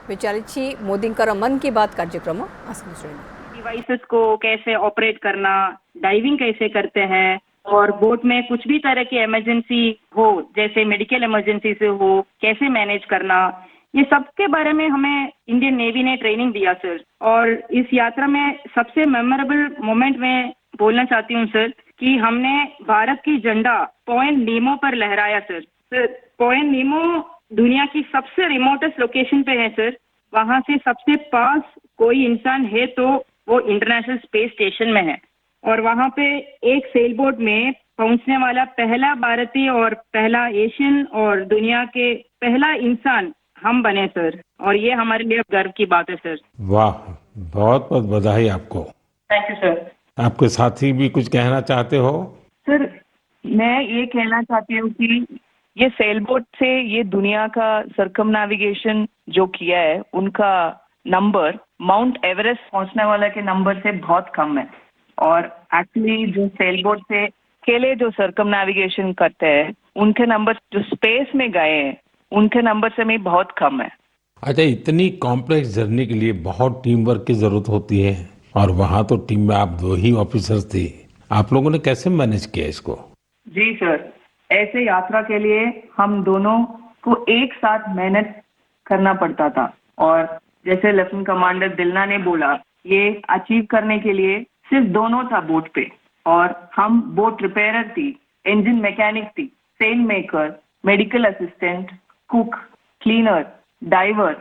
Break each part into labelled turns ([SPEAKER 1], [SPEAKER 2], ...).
[SPEAKER 1] विचारिची मोदींकर मन की बात कार्यक्रम आसपास
[SPEAKER 2] डिवाइसेस को कैसे ऑपरेट करना, डाइविंग कैसे करते हैं और बोट में कुछ भी तरह की इमरजेंसी हो, जैसे मेडिकल इमरजेंसी से हो, कैसे मैनेज करना, ये सब के बारे में हमें इंडियन नेवी ने ट्रेनिंग दिया सर। और इस यात्रा में सबसे मेमोरेबल मोमेंट में बोलना चाहती हूँ सर कि हमने भारत की झंडा पॉइंट नीमो पर लहराया सर। सर पॉइंट नीमो दुनिया की सबसे रिमोटेस्ट लोकेशन पे है सर। वहां से सबसे पास कोई इंसान है तो वो इंटरनेशनल स्पेस स्टेशन में है और वहां पे एक सेल बोट में पहुंचने वाला पहला भारतीय और पहला एशियन और दुनिया के पहला इंसान हम बने सर। और ये हमारे लिए गर्व की बात है सर।
[SPEAKER 3] वाह, बहुत बहुत बधाई आपको।
[SPEAKER 2] Thank you sir.
[SPEAKER 3] आपके साथी भी कुछ कहना चाहते हो?
[SPEAKER 4] सर मैं ये कहना चाहती हूँ कि ये सेल बोट से ये दुनिया का सर्कमनेविगेशन जो किया है उनका नंबर माउंट एवरेस्ट पहुंचने वाला के नंबर से बहुत कम है। और एक्चुअली जो सेल बोट से अकेले जो सर्कमनेविगेशन करते हैं उनके नंबर जो स्पेस में गए हैं उनके नंबर से भी बहुत कम है।
[SPEAKER 3] अच्छा, इतनी कॉम्प्लेक्स जर्नी के लिए बहुत टीम वर्क की जरूरत होती है और वहाँ तो टीम में आप 2 ही ऑफिसर्स थे। आप लोगों ने कैसे मैनेज किया इसको?
[SPEAKER 4] जी सर, ऐसे यात्रा के लिए हम दोनों को एक साथ मेहनत करना पड़ता था और जैसे लेफ्टिनेंट कमांडर दिलना ने बोला, ये अचीव करने के लिए सिर्फ दोनों था बोट पे और हम बोट रिपेयरर थी, इंजन मैकेनिक थी, sail maker, medical assistant, cook, cleaner, diver,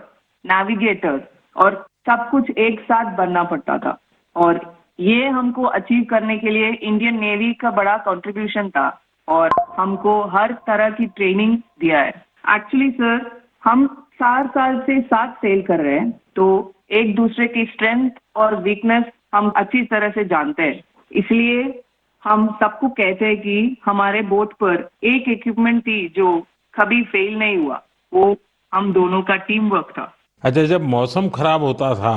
[SPEAKER 4] navigator और सब कुछ एक साथ बनना पड़ता था। और ये हमको अचीव करने के लिए इंडियन नेवी का बड़ा कंट्रीब्यूशन था और हमको हर तरह की ट्रेनिंग दिया है। एक्चुअली सर हम 4 साल से साथ सेल कर रहे हैं तो एक दूसरे की स्ट्रेंथ और वीकनेस हम अच्छी तरह से जानते हैं। इसलिए हम सबको कहते हैं कि हमारे बोट पर एक इक्विपमेंट थी जो कभी फेल नहीं हुआ, वो हम दोनों का टीम वर्क था।
[SPEAKER 3] अच्छा, जब मौसम खराब होता था,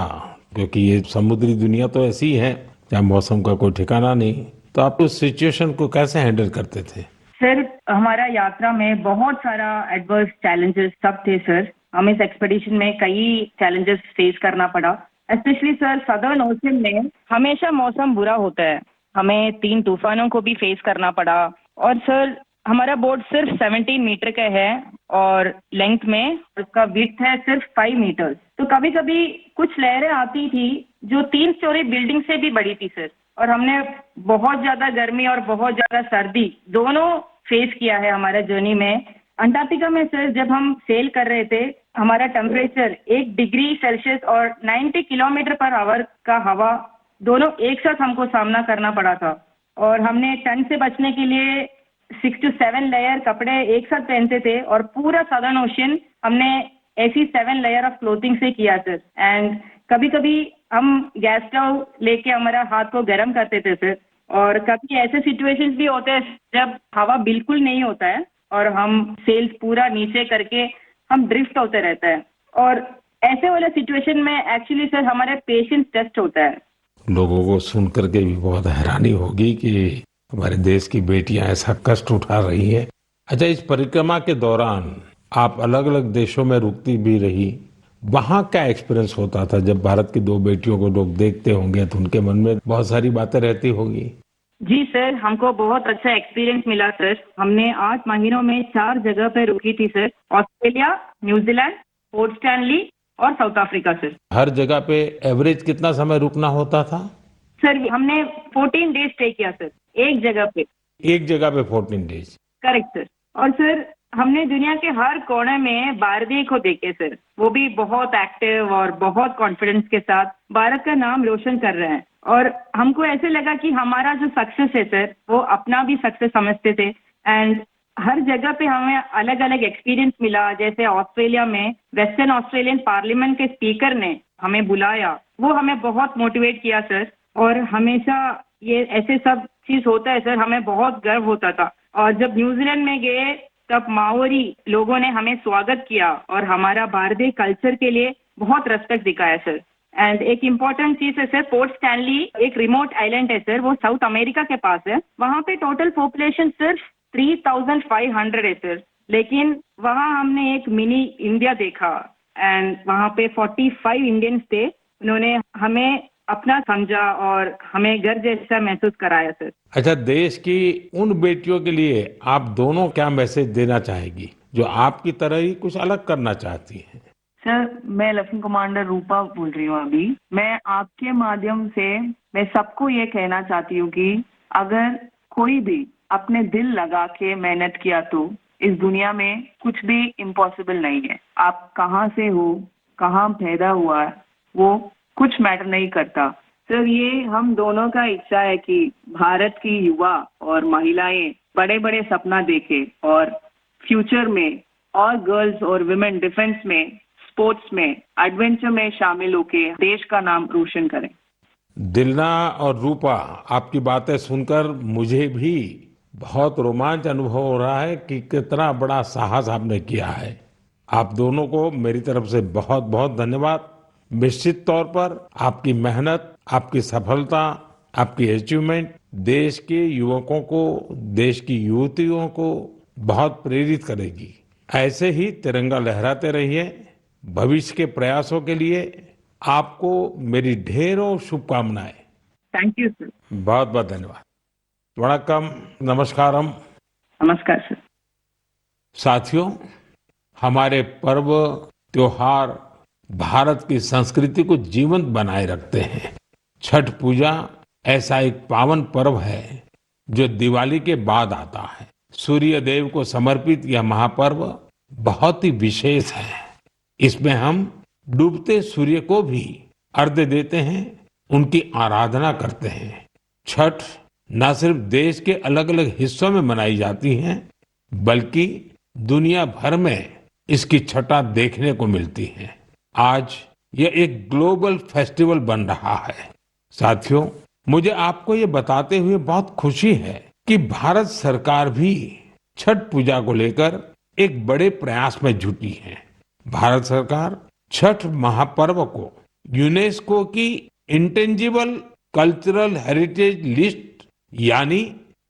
[SPEAKER 3] क्योंकि ये समुद्री दुनिया तो ऐसी ही है जहाँ मौसम का कोई ठिकाना नहीं, तो आप उस सिचुएशन को कैसे हैंडल करते थे?
[SPEAKER 2] सर हमारा यात्रा में बहुत सारा एडवर्स चैलेंजेस सब थे सर। हम इस एक्सपेडिशन में कई चैलेंजेस फेस करना पड़ा। स्पेशली सर सदर्न ओशन में हमेशा मौसम बुरा होता है, हमें 3 तूफानों को भी फेस करना पड़ा। और सर हमारा बोट सिर्फ 17 मीटर का है और लेंथ में उसका विड्थ है सिर्फ 5 मीटर। तो कभी कभी कुछ लहरें आती थी जो 3 स्टोरी बिल्डिंग से भी बड़ी थी सर। और हमने बहुत ज्यादा गर्मी और बहुत ज्यादा सर्दी दोनों फेस किया है हमारे जर्नी में। अंटार्कटिका में सर जब हम सेल कर रहे थे हमारा टेम्परेचर 1 डिग्री सेल्सियस और 90 किलोमीटर पर आवर का हवा दोनों एक साथ हमको सामना करना पड़ा था। और हमने ठंड से बचने के लिए 6 to 7 लेयर कपड़े एक साथ पहनते थे और पूरा सदर्न ओशन हमने ऐसी 7 लेयर ऑफ क्लोथिंग से किया सर। एंड कभी कभी हम गैस स्टोव लेके हमारा हाथ को गर्म करते थे सर। और कभी ऐसे सिचुएशंस भी होते हैं जब हवा बिल्कुल नहीं होता है और हम सेल्स पूरा नीचे करके हम ड्रिफ्ट होते रहते हैं। और ऐसे वाले सिचुएशन में एक्चुअली सर हमारे पेशेंस टेस्ट होता है।
[SPEAKER 3] लोगों को सुन करके भी बहुत हैरानी होगी कि हमारे देश की बेटियां ऐसा कष्ट उठा रही हैं। अच्छा, इस परिक्रमा के दौरान आप अलग अलग देशों में रुकती भी रही, वहाँ क्या एक्सपीरियंस होता था? जब भारत की 2 बेटियों को लोग देखते होंगे तो उनके मन में बहुत सारी बातें रहती होगी।
[SPEAKER 2] जी सर, हमको बहुत अच्छा एक्सपीरियंस मिला सर। हमने 8 महीनों में 4 जगह पे रुकी थी sir. Australia, New Zealand, port Stanley और साउथ अफ्रीका सर।
[SPEAKER 3] हर जगह पे एवरेज कितना समय रुकना होता था?
[SPEAKER 2] सर हमने 14 डेज स्टे किया सर एक जगह पे।
[SPEAKER 3] एक जगह पे 14 डेज?
[SPEAKER 2] Correct sir. और सर हमने दुनिया के हर कोने में भारतीय को देखे सर, वो भी बहुत एक्टिव और बहुत कॉन्फिडेंस के साथ भारत का नाम रोशन कर रहे हैं। और हमको ऐसे लगा कि हमारा जो सक्सेस है सर वो अपना भी सक्सेस समझते थे। एंड हर जगह पे हमें अलग अलग एक्सपीरियंस मिला। जैसे ऑस्ट्रेलिया में वेस्टर्न ऑस्ट्रेलियन पार्लियामेंट के स्पीकर ने हमें बुलाया, वो हमें बहुत मोटिवेट किया सर। और हमेशा ये ऐसे सब चीज होता है सर, हमें बहुत गर्व होता था। और जब न्यूजीलैंड में गए तब माओरी लोगों ने हमें स्वागत किया और हमारा भारतीय कल्चर के लिए बहुत रेस्पेक्ट दिखाया सर। एंड एक इम्पॉर्टेंट चीज है सर, पोर्ट स्टैनली एक रिमोट आइलैंड है सर, वो साउथ अमेरिका के पास है। वहाँ पे टोटल पॉपुलेशन सिर्फ 3500 है सर। लेकिन वहाँ हमने एक मिनी इंडिया देखा। एंड वहाँ पे 45 इंडियंस थे। उन्होंने हमें अपना समझा और हमें घर जैसा महसूस कराया सर।
[SPEAKER 3] अच्छा, देश की उन बेटियों के लिए आप दोनों क्या मैसेज देना चाहेगी जो आपकी तरह ही कुछ अलग करना चाहती हैं?
[SPEAKER 4] सर, मैं लेफ्टिनेंट कमांडर रूपा बोल रही हूँ अभी। मैं आपके माध्यम से मैं सबको ये कहना चाहती हूँ कि अगर कोई भी अपने दिल लगा के मेहनत किया तो इस दुनिया में कुछ भी इम्पॉसिबल नहीं है। आप कहाँ से हो, कहाँ पैदा हुआ है, वो कुछ मैटर नहीं करता। सर, ये हम दोनों का इच्छा है कि भारत की युवा और महिलाएं बड़े बड़े सपना देखें और फ्यूचर में और गर्ल्स और वुमेन डिफेंस में, स्पोर्ट्स में, एडवेंचर में शामिल होके देश का नाम रोशन करें।
[SPEAKER 3] दिलना और रूपा, आपकी बातें सुनकर मुझे भी बहुत रोमांच अनुभव हो रहा है कि कितना बड़ा साहस आपने किया है। आप दोनों को मेरी तरफ से बहुत बहुत धन्यवाद। निश्चित तौर पर आपकी मेहनत, आपकी सफलता, आपकी अचीवमेंट देश के युवकों को, देश की युवतियों को बहुत प्रेरित करेगी। ऐसे ही तिरंगा लहराते रहिए। भविष्य के प्रयासों के लिए आपको मेरी ढेरों शुभकामनाएं।
[SPEAKER 2] Thank you sir.
[SPEAKER 3] बहुत बहुत धन्यवाद। वणक्कम, नमस्कारम।
[SPEAKER 2] नमस्कार सर।
[SPEAKER 3] साथियों, हमारे पर्व त्योहार भारत की संस्कृति को जीवंत बनाए रखते हैं। छठ पूजा ऐसा एक पावन पर्व है जो दिवाली के बाद आता है। सूर्य देव को समर्पित यह महापर्व बहुत ही विशेष है। इसमें हम डूबते सूर्य को भी अर्घ्य देते हैं, उनकी आराधना करते हैं। छठ न सिर्फ देश के अलग अलग हिस्सों में मनाई जाती है, बल्कि दुनिया भर में इसकी छठा देखने को मिलती है। आज यह एक ग्लोबल फेस्टिवल बन रहा है। साथियों, मुझे आपको ये बताते हुए बहुत खुशी है कि भारत सरकार भी छठ पूजा को लेकर एक बड़े प्रयास में जुटी है। भारत सरकार छठ महापर्व को यूनेस्को की इंटेंजिबल कल्चरल हेरिटेज लिस्ट यानी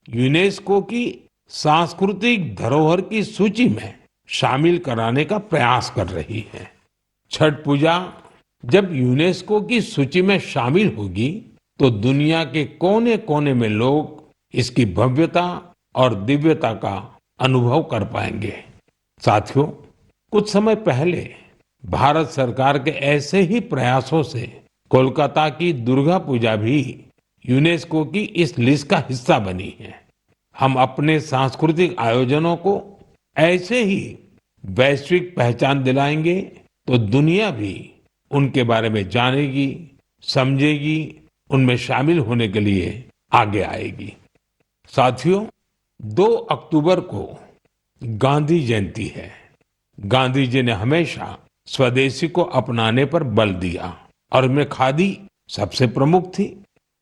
[SPEAKER 3] यूनेस्को की सांस्कृतिक धरोहर की सूची में शामिल कराने का प्रयास कर रही है। छठ पूजा जब यूनेस्को की सूची में शामिल होगी तो दुनिया के कोने कोने में लोग इसकी भव्यता और दिव्यता का अनुभव कर पाएंगे। साथियों, कुछ समय पहले भारत सरकार के ऐसे ही प्रयासों से कोलकाता की दुर्गा पूजा भी यूनेस्को की इस लिस्ट का हिस्सा बनी है। हम अपने सांस्कृतिक आयोजनों को ऐसे ही वैश्विक पहचान दिलाएंगे तो दुनिया भी उनके बारे में जानेगी, समझेगी, उनमें शामिल होने के लिए आगे आएगी। साथियों, 2 अक्टूबर को गांधी जयंती है। गांधी जी ने हमेशा स्वदेशी को अपनाने पर बल दिया और इनमें खादी सबसे प्रमुख थी।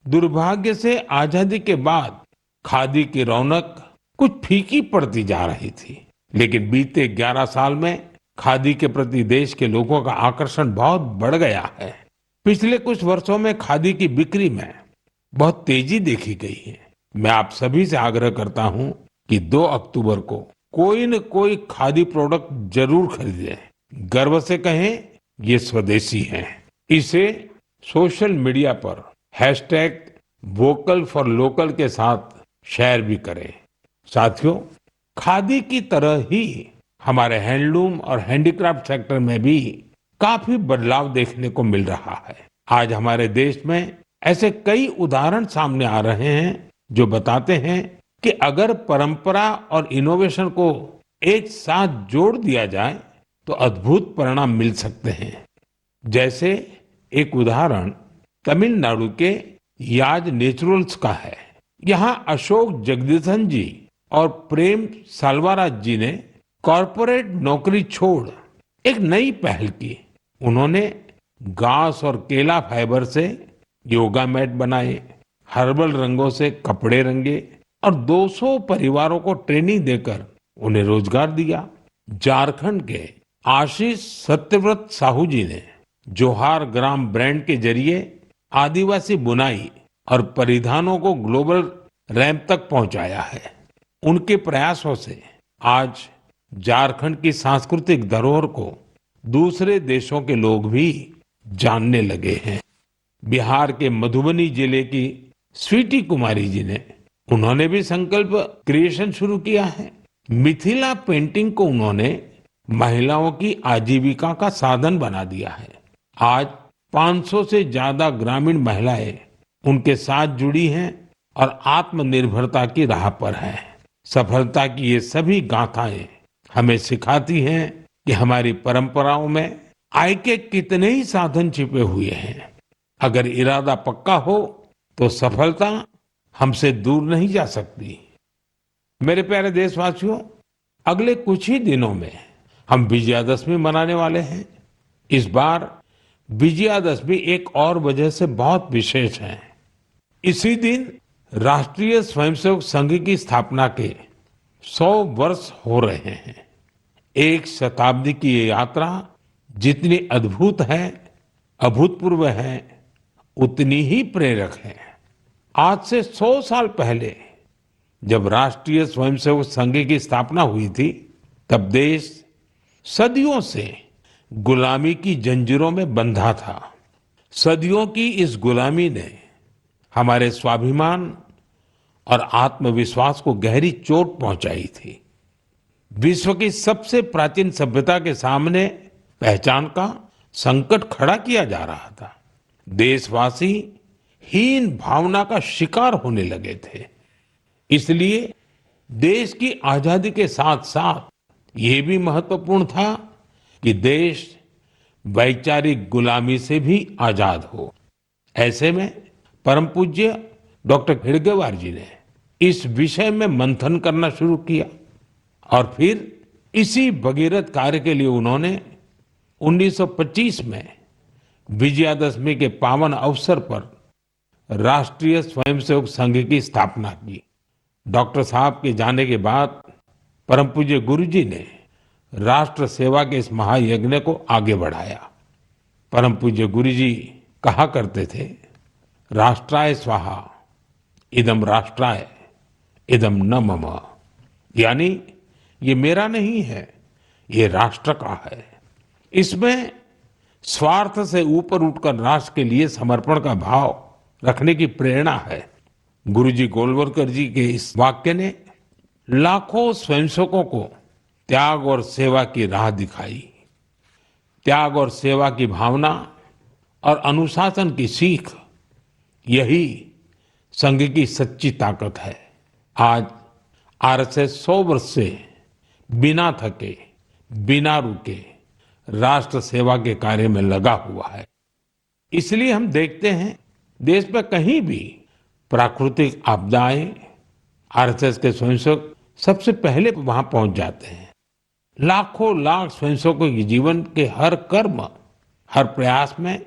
[SPEAKER 3] दुर्भाग्य से आजादी के बाद खादी की रौनक कुछ फीकी पड़ती जा रही थी, लेकिन बीते 11 साल में खादी के प्रति देश के लोगों का आकर्षण बहुत बढ़ गया है। पिछले कुछ वर्षों में खादी की बिक्री में बहुत तेजी देखी गई है। मैं आप सभी से आग्रह करता हूं कि 2 अक्टूबर को कोई न कोई खादी प्रोडक्ट जरूर खरीदें। गर्व से कहें, ये स्वदेशी है। इसे सोशल मीडिया पर #वोकल फॉर लोकल के साथ शेयर भी करें। साथियों, खादी की तरह ही हमारे हैंडलूम और हैंडीक्राफ्ट सेक्टर में भी काफी बदलाव देखने को मिल रहा है। आज हमारे देश में ऐसे कई उदाहरण सामने आ रहे हैं जो बताते हैं कि अगर परंपरा और इनोवेशन को एक साथ जोड़ दिया जाए तो अद्भुत परिणाम मिल सकते हैं। जैसे एक उदाहरण तमिलनाडु के याज नेचुरल्स का है। यहाँ अशोक जगदीशन जी और प्रेम साल्वाराज जी ने कॉरपोरेट नौकरी छोड़ एक नई पहल की। उन्होंने घास और केला फाइबर से योगा मैट बनाए, हर्बल रंगों से कपड़े रंगे और 200 परिवारों को ट्रेनिंग देकर उन्हें रोजगार दिया। झारखंड के आशीष सत्यव्रत साहू जी ने जोहार ग्राम ब्रांड के जरिए आदिवासी बुनाई और परिधानों को ग्लोबल रैंप तक पहुंचाया है। उनके प्रयासों से आज झारखंड की सांस्कृतिक धरोहर को दूसरे देशों के लोग भी जानने लगे हैं। बिहार के मधुबनी जिले की स्वीटी कुमारी जी ने उन्होंने भी संकल्प क्रिएशन शुरू किया है। मिथिला पेंटिंग को उन्होंने महिलाओं की आजीविका का साधन बना दिया है। आज 500 से ज्यादा ग्रामीण महिलाएं उनके साथ जुड़ी हैं और आत्मनिर्भरता की राह पर हैं। सफलता की ये सभी गाथाएं हमें सिखाती हैं कि हमारी परंपराओं में आय के कितने ही साधन छिपे हुए हैं। अगर इरादा पक्का हो तो सफलता हमसे दूर नहीं जा सकती। मेरे प्यारे देशवासियों, अगले कुछ ही दिनों में हम विजयादशमी मनाने वाले हैं। इस बार विजयादशमी एक और वजह से बहुत विशेष है। इसी दिन राष्ट्रीय स्वयंसेवक संघ की स्थापना के 100 वर्ष हो रहे हैं। एक शताब्दी की ये यात्रा जितनी अद्भुत है, अभूतपूर्व है, उतनी ही प्रेरक है। आज से 100 साल पहले जब राष्ट्रीय स्वयंसेवक संघ की स्थापना हुई थी, तब देश सदियों से गुलामी की जंजीरों में बंधा था। सदियों की इस गुलामी ने हमारे स्वाभिमान और आत्मविश्वास को गहरी चोट पहुंचाई थी। विश्व की सबसे प्राचीन सभ्यता के सामने पहचान का संकट खड़ा किया जा रहा था। देशवासी हीन भावना का शिकार होने लगे थे। इसलिए देश की आजादी के साथ साथ ये भी महत्वपूर्ण था कि देश वैचारिक गुलामी से भी आजाद हो। ऐसे में परम पूज्य डॉक्टर हेडगेवार जी ने इस विषय में मंथन करना शुरू किया और फिर इसी भगीरथ कार्य के लिए उन्होंने 1925 में विजयादशमी के पावन अवसर पर राष्ट्रीय स्वयंसेवक संघ की स्थापना की। डॉक्टर साहब के जाने के बाद परम पूज्य गुरु जी ने राष्ट्र सेवा के इस महायज्ञ को आगे बढ़ाया। परम पूज्य गुरु जी कहा करते थे, राष्ट्राय स्वाहा इदम राष्ट्राय इदम न मम, यानी ये मेरा नहीं है, ये राष्ट्र का है। इसमें स्वार्थ से ऊपर उठकर राष्ट्र के लिए समर्पण का भाव रखने की प्रेरणा है। गुरुजी गोलवलकर जी के इस वाक्य ने लाखों स्वयंसेवकों को त्याग और सेवा की राह दिखाई। त्याग और सेवा की भावना और अनुशासन की सीख, यही संघ की सच्ची ताकत है। आज आरएसएस 100 वर्ष से बिना थके, बिना रुके राष्ट्र सेवा के कार्य में लगा हुआ है। इसलिए हम देखते हैं देश में कहीं भी प्राकृतिक आपदाएं, आरएसएस के स्वयंसेवक सबसे पहले वहां पहुंच जाते हैं। लाखों लाख स्वयंसेवकों के जीवन के हर कर्म, हर प्रयास में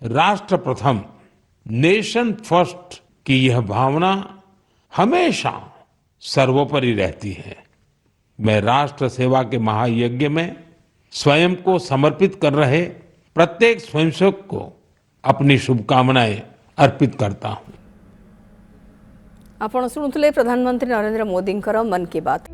[SPEAKER 3] राष्ट्र प्रथम, नेशन फर्स्ट की यह भावना हमेशा सर्वोपरि रहती है। मैं राष्ट्र सेवा के महायज्ञ में स्वयं को समर्पित कर रहे प्रत्येक स्वयंसेवक को अपनी शुभकामनाएं अर्पित करता हूं।
[SPEAKER 1] आपण शुणुले प्रधानमंत्री नरेंद्र मोदी मन की बात।